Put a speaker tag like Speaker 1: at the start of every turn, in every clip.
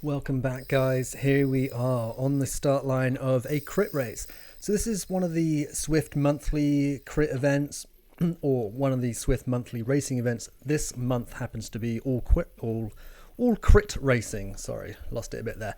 Speaker 1: Welcome back, guys. Here we are on the start line of a crit race. So this is one of the Zwift Monthly crit events, or one of the Zwift Monthly racing events. This month happens to be all crit racing. Sorry, lost it a bit there.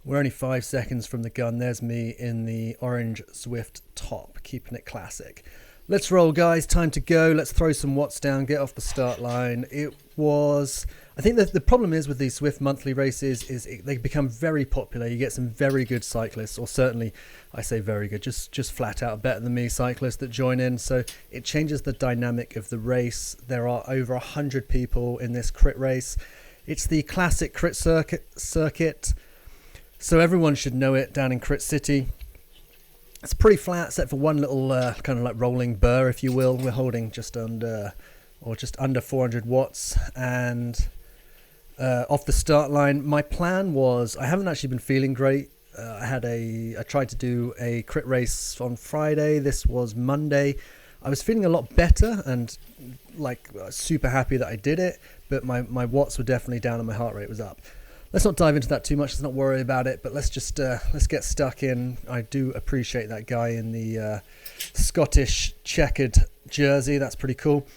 Speaker 1: We're only 5 seconds from the gun. There's me in the orange Zwift top, keeping it classic. Let's roll, guys. Time to go. Let's throw some watts down, get off the start line. I think that the problem is with these Zwift Monthly races is they become very popular. You get some very good cyclists, or certainly, I say very good, just flat out better than me cyclists that join in. So it changes the dynamic of the race. There are over 100 people in this crit race. It's the classic crit circuit. So everyone should know it down in Crit City. It's pretty flat, except for one little kind of like rolling burr, if you will. We're holding just under 400 watts, and off the start line, my plan was, I haven't actually been feeling great. I tried to do a crit race on Friday. This was Monday. I was feeling a lot better and super happy that I did it, but my watts were definitely down and my heart rate was up. Let's not dive into that too much. Let's not worry about it, but let's get stuck in. I do appreciate that guy in the Scottish checkered jersey. That's pretty cool.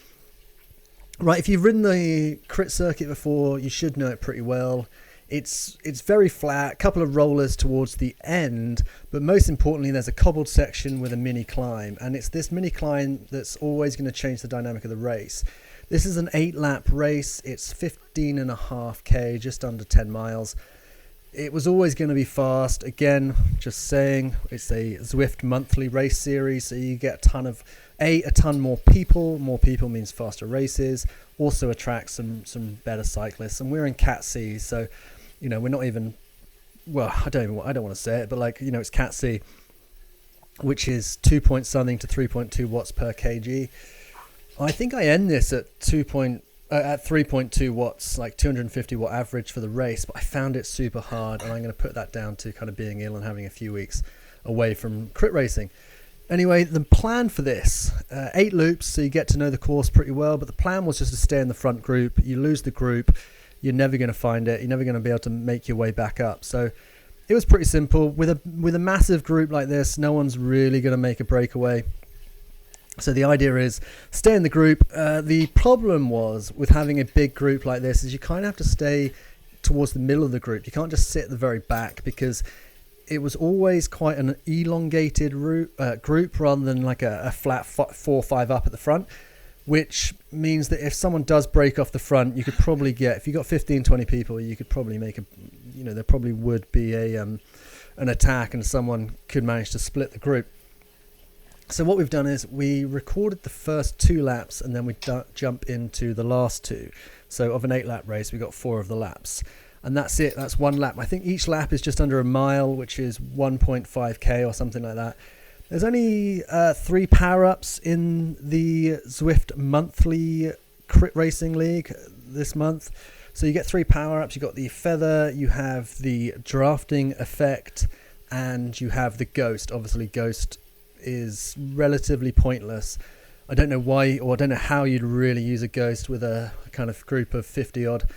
Speaker 1: Right, if you've ridden the crit circuit before, you should know it pretty well. It's very flat, a couple of rollers towards the end, but most importantly, there's a cobbled section with a mini climb, and it's this mini climb that's always going to change the dynamic of the race. This is an 8-lap race. It's 15.5k, just under 10 miles. It was always going to be fast. Again, just saying, it's a Zwift Monthly race series, so you get a ton more people. More people means faster races. Also attracts some better cyclists. And we're in Cat C, so we're not even. Well, I don't want to say it, but it's Cat C, which is 2 point something to 3.2 watts per kg. I think I end this at 3.2 watts, like 250 watt average for the race, but I found it super hard, and I'm going to put that down to kind of being ill and having a few weeks away from crit racing. Anyway, the plan for this, 8 loops, so you get to know the course pretty well, but the plan was just to stay in the front group. You lose the group, you're never going to find it, you're never going to be able to make your way back up. So it was pretty simple. With a massive group like this, no one's really going to make a breakaway. So the idea is stay in the group. The problem was with having a big group like this is you kind of have to stay towards the middle of the group. You can't just sit at the very back, because it was always quite an elongated group rather than like a flat 4 or 5 up at the front, which means that if someone does break off the front, you could probably get, if you got 15, 20 people, you could probably make there probably would be an attack and someone could manage to split the group. So what we've done is we recorded the first 2 laps and then we jump into the last 2. So of an 8-lap race, we got 4 of the laps. And that's it. That's 1 lap. I think each lap is just under a mile, which is 1.5k or something like that. There's only 3 power-ups in the Zwift Monthly Crit Racing League this month. So you get 3 power-ups. You've got the feather, you have the drafting effect, and you have the ghost. Obviously, ghost is relatively pointless. I don't know why, or I don't know how you'd really use a ghost with a kind of group of 50 odd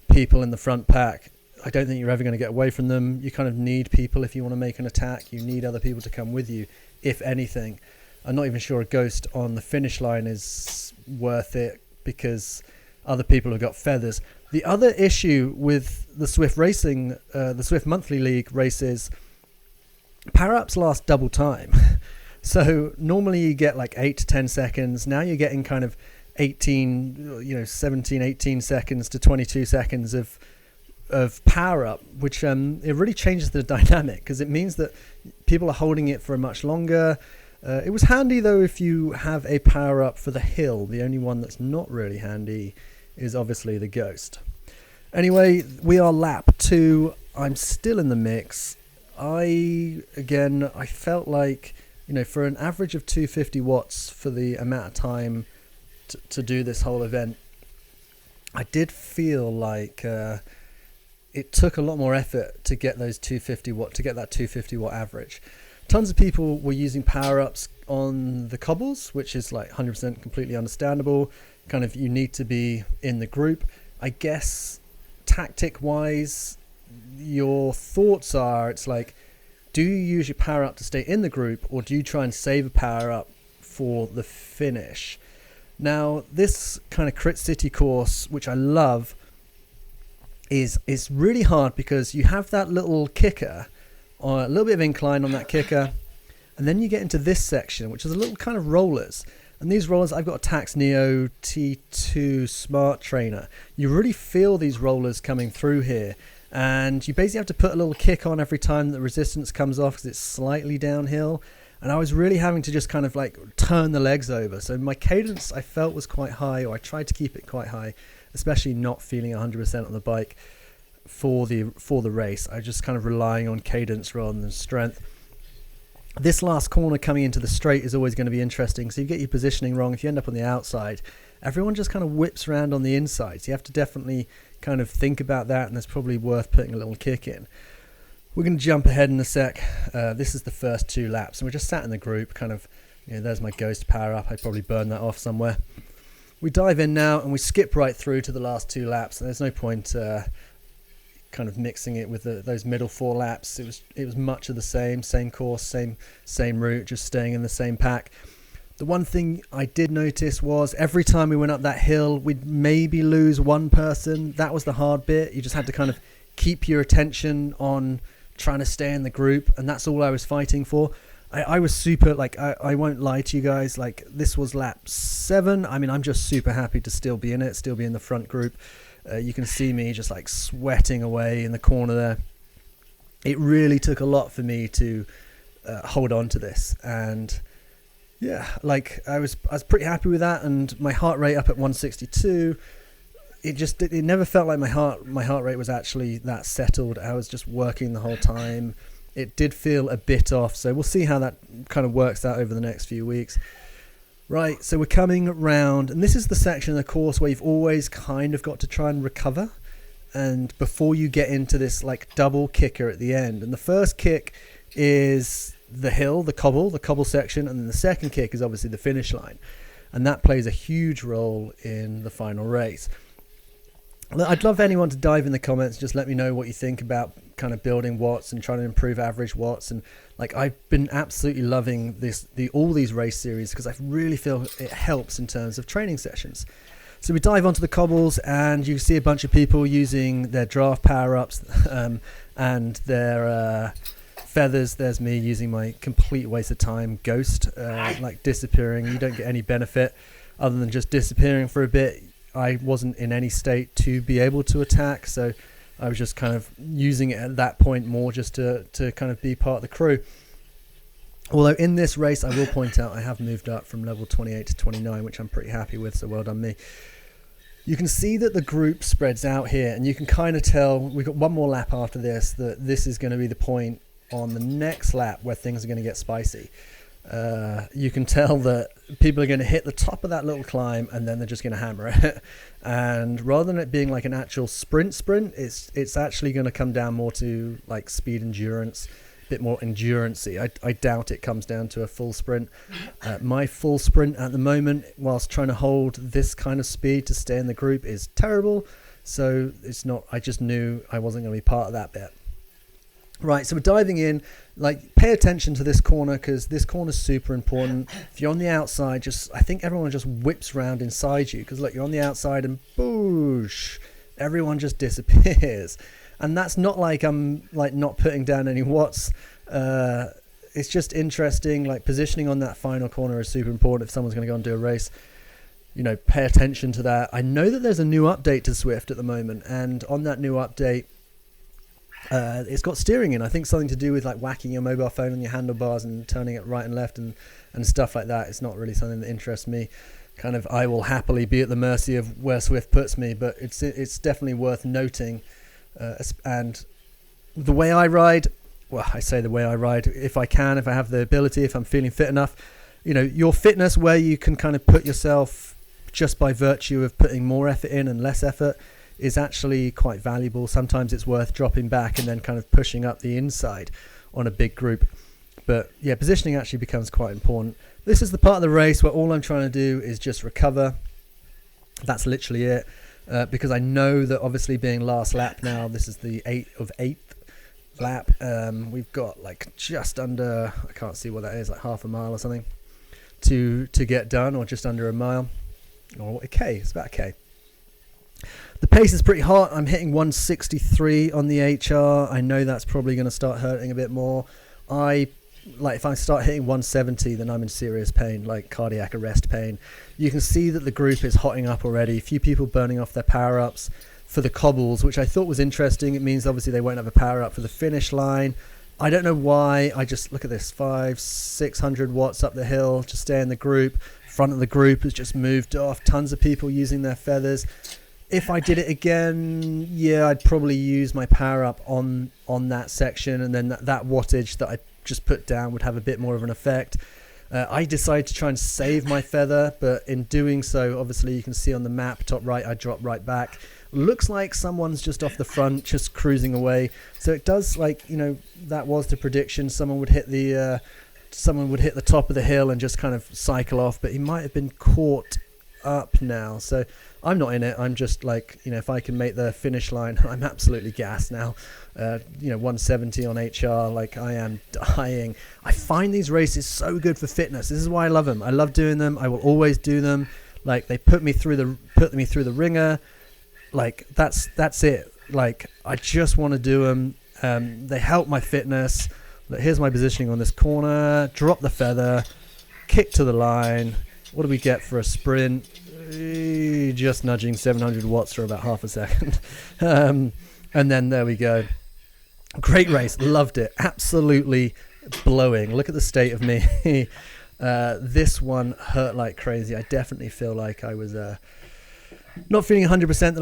Speaker 1: people in the front pack. I don't think you're ever going to get away from them. You kind of need people if you want to make an attack. You need other people to come with you, if anything. I'm not even sure a ghost on the finish line is worth it, because other people have got feathers. The other issue with the Zwift Racing, the Zwift Monthly League races, power-ups last double time. So normally you get like 8 to 10 seconds. Now you're getting kind of 17, 18 seconds to 22 seconds of power up, which it really changes the dynamic, because it means that people are holding it for much longer. It was handy though if you have a power up for the hill. The only one that's not really handy is obviously the ghost. Anyway, we are lap 2. I'm still in the mix. I felt like, for an average of 250 watts for the amount of time to do this whole event, I did feel like it took a lot more effort to get that 250 watt average. Tons of people were using power-ups on the cobbles, which is like 100% completely understandable. Kind of, you need to be in the group. I guess tactic-wise, your thoughts are, it's like, do you use your power up to stay in the group, or do you try and save a power up for the finish? Now, this kind of Crit City course, which I love, is really hard because you have that little kicker, or a little bit of incline on that kicker, and then you get into this section, which is a little kind of rollers. And these rollers, I've got a Tax Neo T2 Smart Trainer. You really feel these rollers coming through here, and you basically have to put a little kick on every time the resistance comes off because it's slightly downhill. And I was really having to just kind of like turn the legs over. So my cadence, I felt, was quite high, or I tried to keep it quite high, especially not feeling 100% on the bike for the race. I was just kind of relying on cadence rather than strength. This last corner coming into the straight is always going to be interesting. So you get your positioning wrong. If you end up on the outside, everyone just kind of whips around on the inside. So you have to definitely kind of think about that, and it's probably worth putting a little kick in. We're going to jump ahead in a sec. This is the first 2 laps, and we're just sat in the group, kind of, there's my Ghost power up. I probably burned that off somewhere. We dive in now, and we skip right through to the last 2 laps, and there's no point kind of mixing it with those middle 4 laps. It was much of the same course, same route, just staying in the same pack. The one thing I did notice was every time we went up that hill, we'd maybe lose one person. That was the hard bit. You just had to kind of keep your attention on trying to stay in the group, and that's all I was fighting for. I was super, like, I won't lie to you guys, like, this was lap 7. I mean, I'm just super happy to still be in it, still be in the front group. You can see me just like sweating away in the corner there. It really took a lot for me to hold on to this, and yeah, like I was pretty happy with that, and my heart rate up at 162. It never felt like my heart rate was actually that settled. I was just working the whole time. It did feel a bit off, so we'll see how that kind of works out over the next few weeks. Right, so we're coming round, and this is the section of the course where you've always kind of got to try and recover, and before you get into this like double kicker at the end. And the first kick is the hill, the cobble section, and then the second kick is obviously the finish line, and that plays a huge role in the final race. I'd love anyone to dive in the comments, just let me know what you think about kind of building watts and trying to improve average watts. And like, I've been absolutely loving all these race series because I really feel it helps in terms of training sessions. So we dive onto the cobbles, and you see a bunch of people using their draft power-ups and their feathers. There's me using my complete waste of time Ghost, like disappearing. You don't get any benefit other than just disappearing for a bit. I wasn't in any state to be able to attack, so I was just kind of using it at that point more just to kind of be part of the crew. Although in this race, I will point out I have moved up from level 28 to 29, which I'm pretty happy with, so well done me. You can see that the group spreads out here, and you can kind of tell we've got one more lap after this, that this is going to be the point on the next lap where things are going to get spicy. You can tell that people are going to hit the top of that little climb, and then they're just going to hammer it. And rather than it being like an actual sprint, it's actually going to come down more to like speed endurance, a bit more endurance-y. I doubt it comes down to a full sprint. My full sprint at the moment, whilst trying to hold this kind of speed to stay in the group, is terrible. So it's not. I just knew I wasn't going to be part of that bit. Right, so we're diving in. Like, pay attention to this corner because this corner is super important. If you're on the outside, I think everyone just whips around inside you because look, you're on the outside and boosh, everyone just disappears. And that's not like I'm like not putting down any watts. It's just interesting. Like, positioning on that final corner is super important if someone's going to go and do a race. Pay attention to that. I know that there's a new update to Zwift at the moment, and on that new update, it's got steering in. I think something to do with like whacking your mobile phone on your handlebars and turning it right and left and stuff like that. It's not really something that interests me. Kind of, I will happily be at the mercy of where Zwift puts me, but it's definitely worth noting. And the way I ride, well, I say the way I ride, if I have the ability, if I'm feeling fit enough, your fitness where you can kind of put yourself just by virtue of putting more effort in and less effort is actually quite valuable. Sometimes it's worth dropping back and then kind of pushing up the inside on a big group. But yeah, positioning actually becomes quite important. This is the part of the race where all I'm trying to do is just recover. That's literally it. because I know that obviously being last lap now, this is the 8th lap. We've got like just under, I can't see what that is, like half a mile or something to get done, or just under a mile, or a K. It's about a K. The pace is pretty hot. I'm hitting 163 on the HR. I know that's probably going to start hurting a bit more. If I start hitting 170, then I'm in serious pain, like cardiac arrest pain. You can see that the group is hotting up already. A few people burning off their power-ups for the cobbles, which I thought was interesting. It means obviously they won't have a power-up for the finish line. I don't know why. I just look at this, 500-600 watts up the hill to stay in the group. Front of the group has just moved off. Tons of people using their feathers. If I did it again, yeah, I'd probably use my power up on that section, and then that wattage that I just put down would have a bit more of an effect. I decided to try and save my feather, but in doing so, obviously you can see on the map, top right, I drop right back. Looks like someone's just off the front, just cruising away. So it does, like, you know, that was the prediction. Someone would hit the top of the hill and just kind of cycle off, but he might have been caught up now. So I'm not in it. I'm just like, you know, if I can make the finish line, I'm absolutely gassed now. 170 on HR, like I am dying. I find these races so good for fitness. This is why I love them. I love doing them. I will always do them. Like, they put me through the ringer. Like, that's it. Like, I just want to do them. They help my fitness. Look, here's my positioning on this corner. Drop the feather, kick to the line. What do we get for a sprint? Just nudging 700 watts for about half a second. And then there we go. Great race. Loved it. Absolutely blowing. Look at the state of me. This one hurt like crazy. I definitely feel like I was not feeling 100% the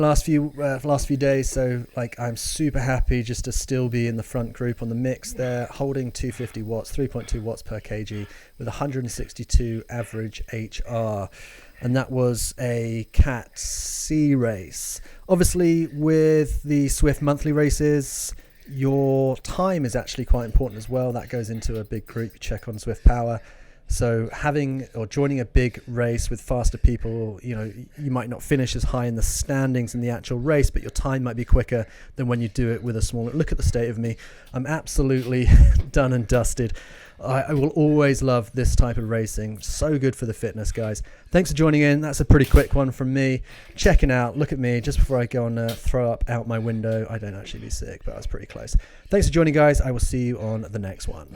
Speaker 1: last few days. So, like, I'm super happy just to still be in the front group on the mix there, holding 250 watts, 3.2 watts per kg with 162 average HR. And that was a Cat C race. Obviously, with the Zwift monthly races, your time is actually quite important as well. That goes into a big group. You check on Zwift Power. So having or joining a big race with faster people, you know, you might not finish as high in the standings in the actual race, but your time might be quicker than when you do it with a smaller. Look at the state of me. I'm absolutely done and dusted. I will always love this type of racing. So good for the fitness, guys. Thanks for joining in. That's a pretty quick one from me. Checking out. Look at me just before I go and throw up out my window. I don't actually be sick, but I was pretty close. Thanks for joining, guys. I will see you on the next one.